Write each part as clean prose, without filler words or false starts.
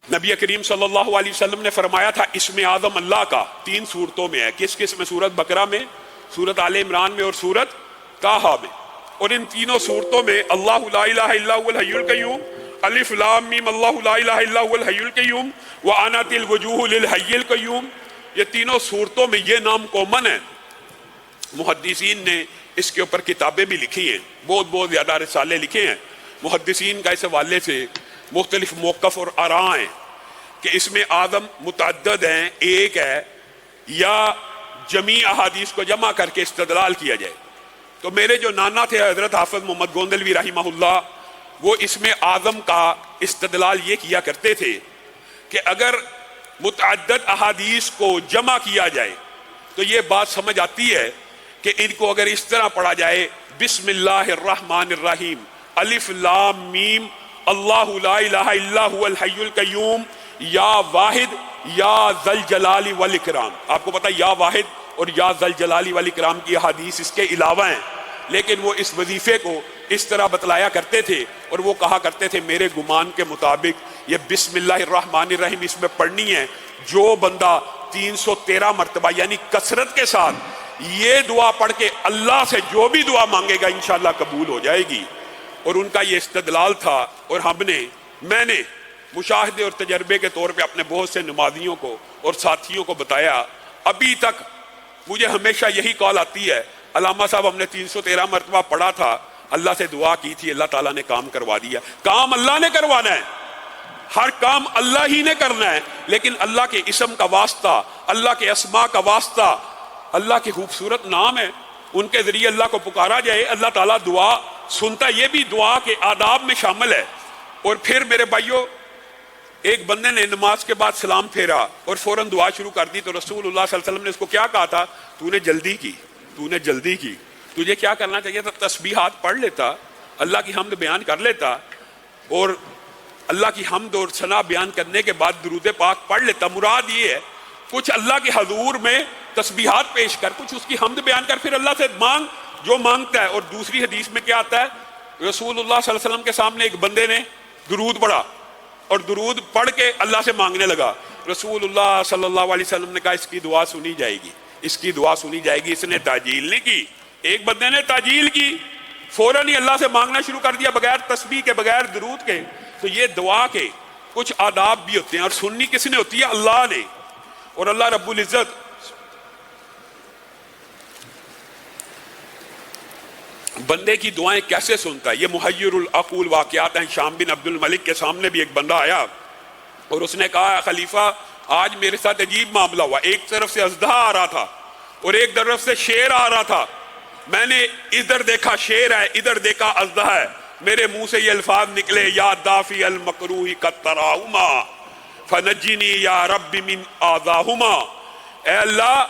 نبی کریم صلی اللہ علیہ وسلم نے فرمایا تھا اسم اعظم اللہ کا 3 صورتوں میں ہے. کس کس میں؟ سورت بقرہ میں، سورت آل عمران میں اور سورت طٰہٰ میں. اور ان تینوں صورتوں میں اللہ لا الہ الا هو الحی القیوم، الف لام میم اللہ لا الہ الا هو الحی القیوم وعنت الوجوہ للحی القیوم، یہ تینوں صورتوں میں یہ نام کامن ہے. محدثین نے اس کے اوپر کتابیں بھی لکھی ہیں، بہت زیادہ رسالے لکھے ہیں. محدثین کا اس حوالے سے مختلف موقف اور آراء ہیں کہ اس میں اعظم متعدد ہیں، ایک ہے، یا جمیع احادیث کو جمع کر کے استدلال کیا جائے. تو میرے جو نانا تھے حضرت حافظ محمد گوندلوی رحمہ اللہ، وہ اس میں اعظم کا استدلال یہ کیا کرتے تھے کہ اگر متعدد احادیث کو جمع کیا جائے تو یہ بات سمجھ آتی ہے کہ ان کو اگر اس طرح پڑھا جائے بسم اللہ الرحمن الرحیم الف لام میم اللہ لا الہ الا هو الحی القیوم یا واحد یا ذل جلال والاکرام. آپ کو پتا یا واحد اور یا ذل جلال والاکرام کی حدیث اس کے علاوہ ہیں، لیکن وہ اس وظیفے کو اس طرح بتلایا کرتے تھے اور وہ کہا کرتے تھے میرے گمان کے مطابق یہ بسم اللہ الرحمن الرحیم اس میں پڑھنی ہے. جو بندہ 313 مرتبہ یعنی کثرت کے ساتھ یہ دعا پڑھ کے اللہ سے جو بھی دعا مانگے گا انشاءاللہ قبول ہو جائے گی. اور ان کا یہ استدلال تھا، اور میں نے مشاہدے اور تجربے کے طور پہ اپنے بہت سے نمازیوں کو اور ساتھیوں کو بتایا. ابھی تک مجھے ہمیشہ یہی کال آتی ہے، علامہ صاحب ہم نے 313 مرتبہ پڑھا تھا، اللہ سے دعا کی تھی، اللہ تعالیٰ نے کام کروا دیا. کام اللہ نے کروانا ہے، ہر کام اللہ ہی نے کرنا ہے، لیکن اللہ کے اسم کا واسطہ، اللہ کے اسماء کا واسطہ، اللہ کے خوبصورت نام ہے، ان کے ذریعے اللہ کو پکارا جائے، اللہ تعالیٰ دعا سنتا. یہ بھی دعا کے آداب میں شامل ہے. اور پھر میرے بھائیوں، ایک بندے نے نماز کے بعد سلام پھیرا اور فوراً دعا شروع کر دی، تو رسول اللہ صلی اللہ علیہ وسلم نے اس کو کیا کہا تھا؟ تو نے جلدی کی، تجھے کیا کرنا چاہیے تھا؟ تسبیحات پڑھ لیتا، اللہ کی حمد بیان کر لیتا، اور اللہ کی حمد اور ثنا بیان کرنے کے بعد درود پاک پڑھ لیتا. مراد یہ ہے کچھ اللہ کے حضور میں تسبیحات پیش کر، کچھ اس کی حمد بیان کر، پھر اللہ سے مانگ جو مانگتا ہے. اور دوسری حدیث میں کیا آتا ہے؟ رسول اللہ صلی اللہ علیہ وسلم کے سامنے ایک بندے نے درود پڑھا اور درود پڑھ کے اللہ سے مانگنے لگا. رسول اللہ صلی اللہ علیہ وسلم نے کہا اس کی دعا سنی جائے گی، اس کی دعا سنی جائے گی. اس نے تعجیل نہیں کی، ایک بندے نے تعجیل کی، فوراً ہی اللہ سے مانگنا شروع کر دیا بغیر تسبیح کے، بغیر درود کے. تو یہ دعا کے کچھ آداب بھی ہوتے ہیں، اور سننی کس نے ہوتی ہے؟ اللہ نے. اور اللہ رب العزت بندے کی دعائیں کیسے سنتا ہے؟ یہ محیر العقول واقعات ہیں. شام بن عبد الملک کے سامنے بھی ایک بندہ آیا اور اس نے کہا خلیفہ آج میرے ساتھ عجیب معاملہ ہوا. ایک طرف سے اژدہا آ رہا تھا اور ایک طرف سے شیر آ رہا تھا. میں نے ادھر دیکھا شیر ہے، ادھر دیکھا اژدہا ہے. میرے منہ سے یہ الفاظ نکلے یا دافع المکروہ قد تراہما فنجنی یا رب من آذاہما. اے اللہ،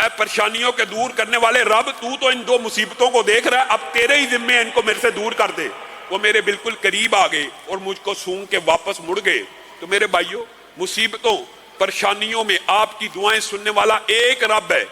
اے پریشانیوں کے دور کرنے والے رب، تو ان 2 مصیبتوں کو دیکھ رہا ہے، اب تیرے ہی ذمے ان کو میرے سے دور کر دے. وہ میرے بالکل قریب آ گئے اور مجھ کو سونگ کے واپس مڑ گئے. تو میرے بھائیوں، مصیبتوں پریشانیوں میں آپ کی دعائیں سننے والا ایک رب ہے.